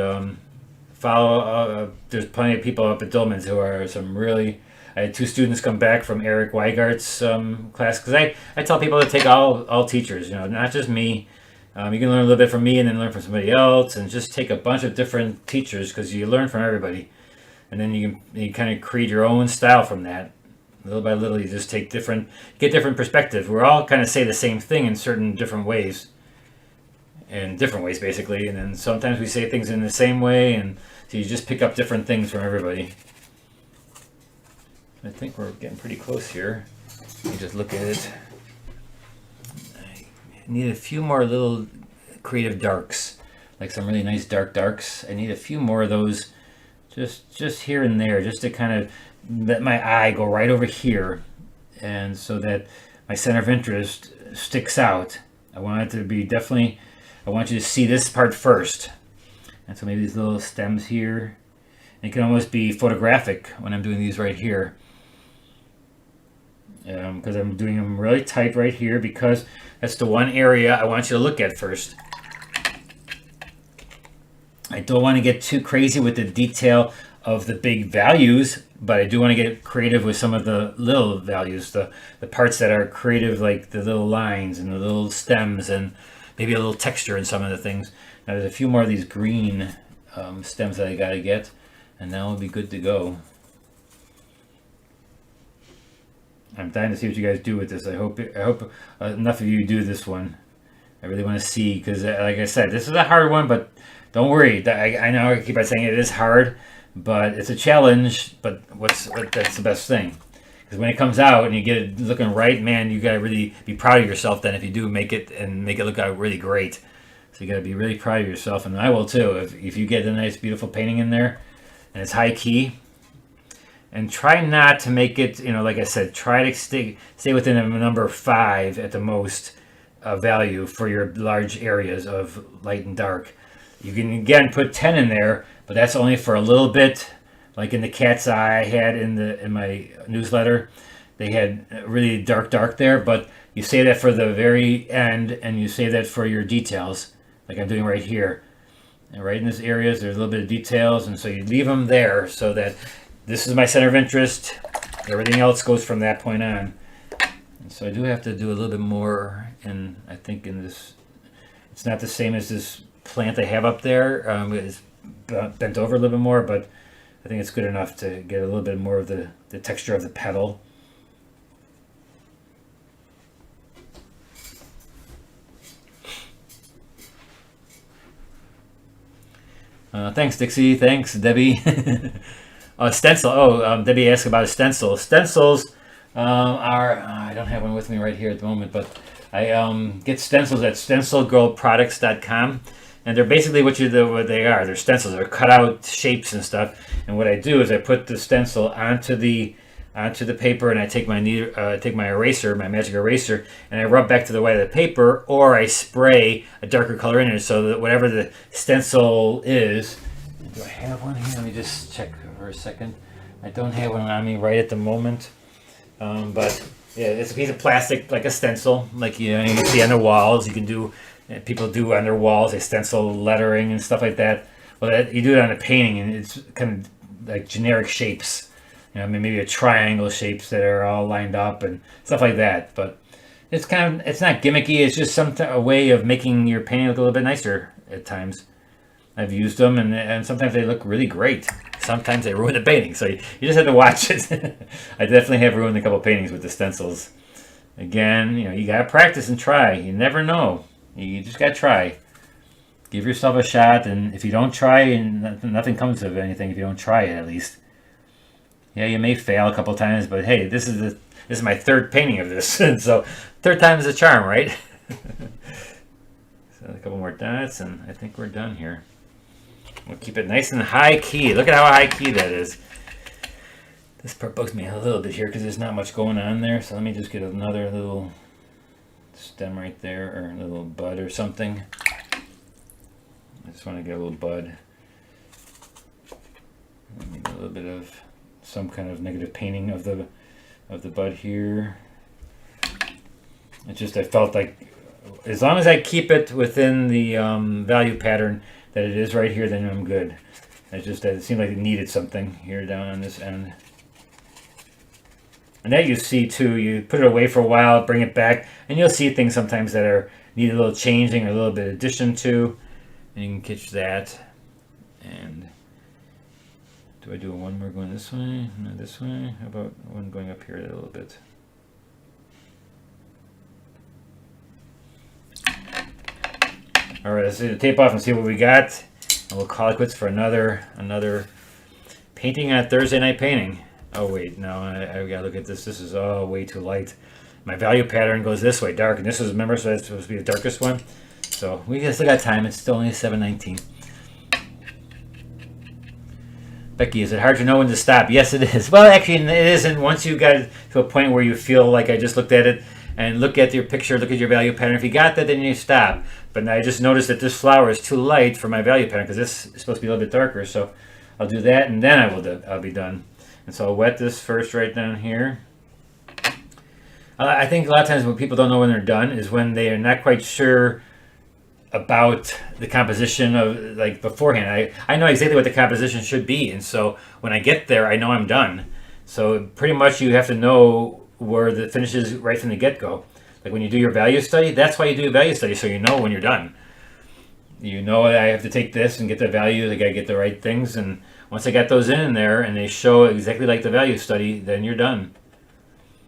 Speaker 1: there's plenty of people up at Dillman's who are some really. I had 2 students come back from Eric Weigart's class, because I tell people to take all teachers, you know, not just me. You can learn a little bit from me and then learn from somebody else, and just take a bunch of different teachers, because you learn from everybody. and then you kind of create your own style from that. Little by little, you just get different perspectives. We're all kind of say the same thing in certain different ways, basically, and then sometimes we say things in the same way, and so you just pick up different things from everybody. I think we're getting pretty close here. Let me just look at it. I need a few more little creative darks, like some really nice darks. I need a few more of those, just here and there, just to kind of let my eye go right over here, and so that my center of interest sticks out. I want it to be I want you to see this part first. And so maybe these little stems here. It can almost be photographic when I'm doing these right here. Because I'm doing them really tight right here, because that's the one area I want you to look at first. I don't want to get too crazy with the detail of the big values, but I do want to get creative with some of the little values, the parts that are creative, like the little lines and the little stems, and maybe a little texture in some of the things. Now there's a few more of these green stems that I got to get, and now we'll be good to go. I'm dying to see what you guys do with this. I hope enough of you do this one. I really want to see, because like I said, this is a hard one, but don't worry. I know I keep on saying it is hard, but it's a challenge. But that's the best thing, because when it comes out and you get it looking right, man, you gotta really be proud of yourself. Then if you do make it look out really great, so you gotta be really proud of yourself, and I will too. If you get a nice, beautiful painting in there, and it's high key. And try not to make it, like I said, try to stay within a number 5 at the most value for your large areas of light and dark. You can, again, put 10 in there, but that's only for a little bit. Like in the cat's eye I had in my newsletter, they had really dark there, but you say that for the very end, and you say that for your details, like I'm doing right here. And right in these areas, there's a little bit of details, and so you leave them there so that this is my center of interest. Everything else goes from that point on. And so I do have to do a little bit more, and I think in this, it's not the same as this plant I have up there. It's bent over a little bit more, but I think it's good enough to get a little bit more of the texture of the petal. Thanks, Dixie. Thanks, Debbie. Stencil. Debbie asked about a stencil. Stencils are, I don't have one with me right here at the moment, but I get stencils at stencilgirlproducts.com, and they're basically what they are. They're stencils. They're cut out shapes and stuff. And what I do is I put the stencil onto the paper, and I take my eraser, my magic eraser, and I rub back to the white of the paper, or I spray a darker color in it, so that whatever the stencil is. Do I have one here? Let me just check for a second. I don't have one on me right at the moment, but yeah, it's a piece of plastic, like a stencil, like you can see on the walls. You can do, people do on their walls, they stencil lettering and stuff like that. Well, you do it on a painting, and it's kind of like generic shapes. Maybe a triangle shapes that are all lined up and stuff like that. But it's not gimmicky. It's just a way of making your painting look a little bit nicer at times. I've used them, and sometimes they look really great. Sometimes they ruin the painting, so you just have to watch it. I definitely have ruined a couple paintings with the stencils. Again, you gotta practice and try. You never know. You just gotta try. Give yourself a shot, and if you don't try, and nothing comes of anything if you don't try it, at least. Yeah, you may fail a couple times, but hey, this is my third painting of this, and so third time is a charm, right? So a couple more dots, and I think we're done here. We'll keep it nice and high key. Look at how high key that is. This part bugs me a little bit here because there's not much going on there. So let me just get another little stem right there, or a little bud or something. I just want to get a little bud. Maybe a little bit of some kind of negative painting of the bud here. It's just, I felt like as long as I keep it within the value pattern that it is right here, then I'm good. It seemed like it needed something here down on this end. And that you see too, you put it away for a while, bring it back, and you'll see things sometimes that need a little changing or a little bit of addition to, and you can catch that. And Do I do one more going this way? No, this way? How about one going up here a little bit? All right, let's do the tape off and see what we got. And we'll call it quits for another painting on Thursday night painting. Oh wait, no, I gotta look at this. This is way too light. My value pattern goes this way, dark, and this is, remember, so that's supposed to be the darkest one. So we still got time. It's still only 7:19. Becky, is it hard to know when to stop? Yes, it is. Well, actually, it isn't. Once you got to a point where you feel like I just looked at it and look at your picture, look at your value pattern. If you got that, then you stop. But I just noticed that this flower is too light for my value pattern because this is supposed to be a little bit darker. So I'll do that, and then I'll be done. And so I'll wet this first right down here. I think a lot of times when people don't know when they're done is when they are not quite sure about the composition of, like, beforehand. I know exactly what the composition should be, and so when I get there, I know I'm done. So pretty much you have to know where the finish is right from the get-go. Like when you do your value study, that's why you do a value study, so you know when you're done. You know I have to take this and get the value, I gotta get the right things, and once I got those in there and they show exactly like the value study, then you're done.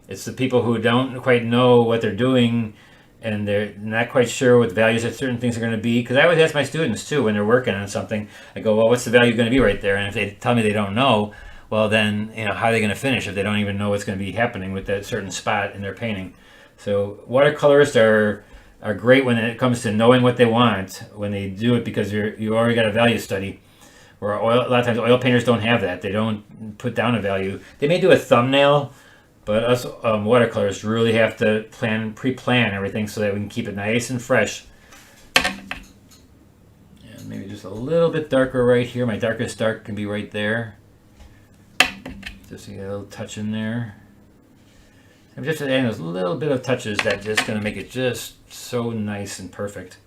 Speaker 1: It's the people who don't quite know what they're doing and they're not quite sure what the values of certain things are going to be. Because I always ask my students too when they're working on something. I go, well, what's the value going to be right there? And if they tell me they don't know, well then, how are they going to finish if they don't even know what's going to be happening with that certain spot in their painting? So watercolorists are great when it comes to knowing what they want when they do it, because you already got a value study. Where a lot of times oil painters don't have that. They don't put down a value. They may do a thumbnail, but us watercolorists really have to pre-plan everything so that we can keep it nice and fresh. And maybe just a little bit darker right here. My darkest dark can be right there. Just a little touch in there. I'm just adding those little bit of touches that just going to make it just so nice and perfect.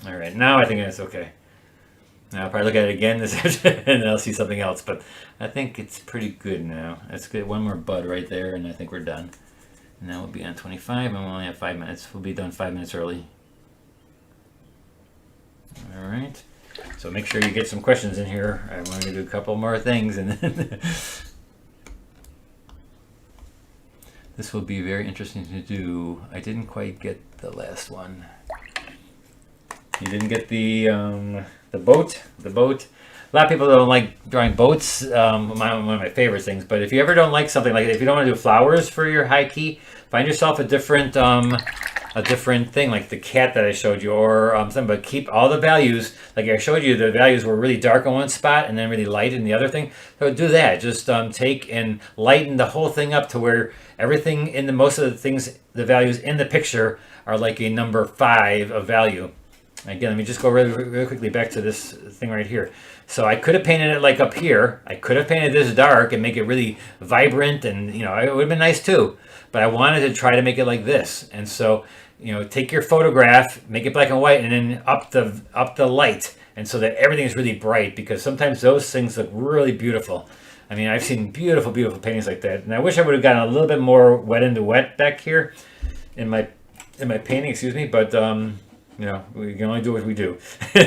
Speaker 1: All right, now I think that's okay. Now I'll probably look at it again this afternoon and I'll see something else, but I think it's pretty good now. Let's get one more bud right there and I think we're done. And now we'll be on 25 and we'll only have 5 minutes. We'll be done 5 minutes early. All right. So make sure you get some questions in here. I'm going to do a couple more things and then this will be very interesting to do. I didn't quite get the last one. You didn't get the boat. A lot of people don't like drawing boats. One of my favorite things. But if you ever don't like something like, if you don't want to do flowers for your high key, find yourself a different thing, like the cat that I showed you, or something. But keep all the values. Like I showed you, the values were really dark on one spot and then really light in the other thing. So do that. Just take and lighten the whole thing up to where everything in most of the things, the values in the picture are like a number 5 of value. Again, let me just go really quickly back to this thing right here. So I could have painted it like up here. I could have painted this dark and make it really vibrant, and it would have been nice too. But I wanted to try to make it like this. And so, take your photograph, make it black and white, and then up the light, and so that everything is really bright, because sometimes those things look really beautiful. I mean, I've seen beautiful, beautiful paintings like that. And I wish I would have gotten a little bit more wet into wet back here in my painting, excuse me, but we can only do what we do.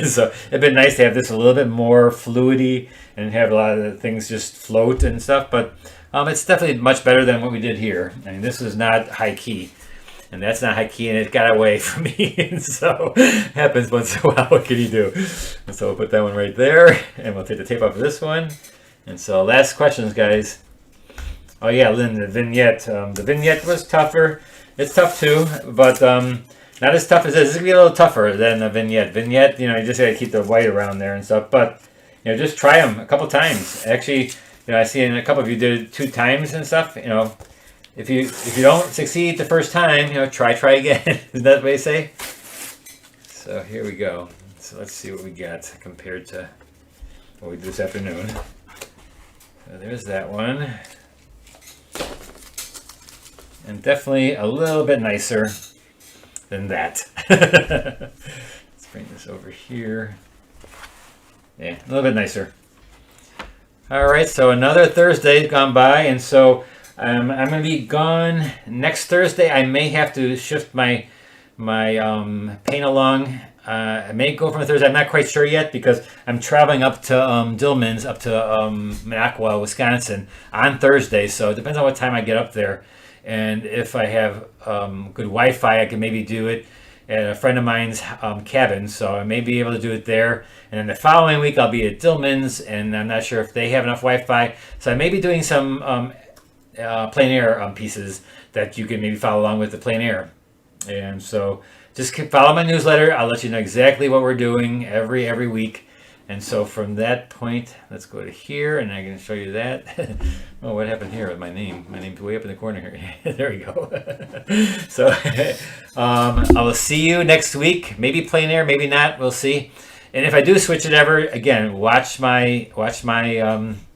Speaker 1: So it'd been nice to have this a little bit more fluidy and have a lot of the things just float and stuff. But it's definitely much better than what we did here. I mean, this is not high key, and that's not high key, and it got away from me. And so it happens once in a while. What can you do? And so we'll put that one right there, and we'll take the tape off of this one. And so last questions, guys. Oh yeah, Lynn, the vignette. The vignette was tougher. It's tough too, but not as tough as this. This is going to be a little tougher than a vignette. Vignette, you just got to keep the white around there and stuff. But, just try them a couple times. Actually, I see in a couple of you did it 2 times and stuff. If you don't succeed the first time, try again. Isn't that what they say? So here we go. So let's see what we got compared to what we did this afternoon. So there's that one. And definitely a little bit nicer than that. Let's bring this over here. Yeah, a little bit nicer. All right, so another Thursday's gone by, and so I'm going to be gone next Thursday. I may have to shift my paint along I may go from a Thursday. I'm not quite sure yet because I'm traveling up to Dillman's, up to Minocqua, Wisconsin on Thursday. So it depends on what time I get up there. And if I have good Wi-Fi, I can maybe do it at a friend of mine's cabin. So I may be able to do it there. And then the following week, I'll be at Dillman's, and I'm not sure if they have enough Wi-Fi. So I may be doing some plein air pieces that you can maybe follow along with the plein air. And so just follow my newsletter. I'll let you know exactly what we're doing every week. And so from that point, let's go to here, and I can show you that. Oh, what happened here with my name? My name's way up in the corner here. There we go. So I will see you next week. Maybe plein air, maybe not. We'll see. And if I do switch it ever, again, watch my website,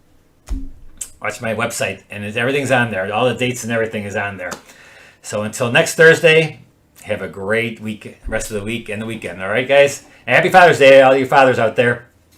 Speaker 1: and everything's on there. All the dates and everything is on there. So until next Thursday, have a great week, rest of the week and the weekend. All right, guys? And happy Father's Day, all you fathers out there.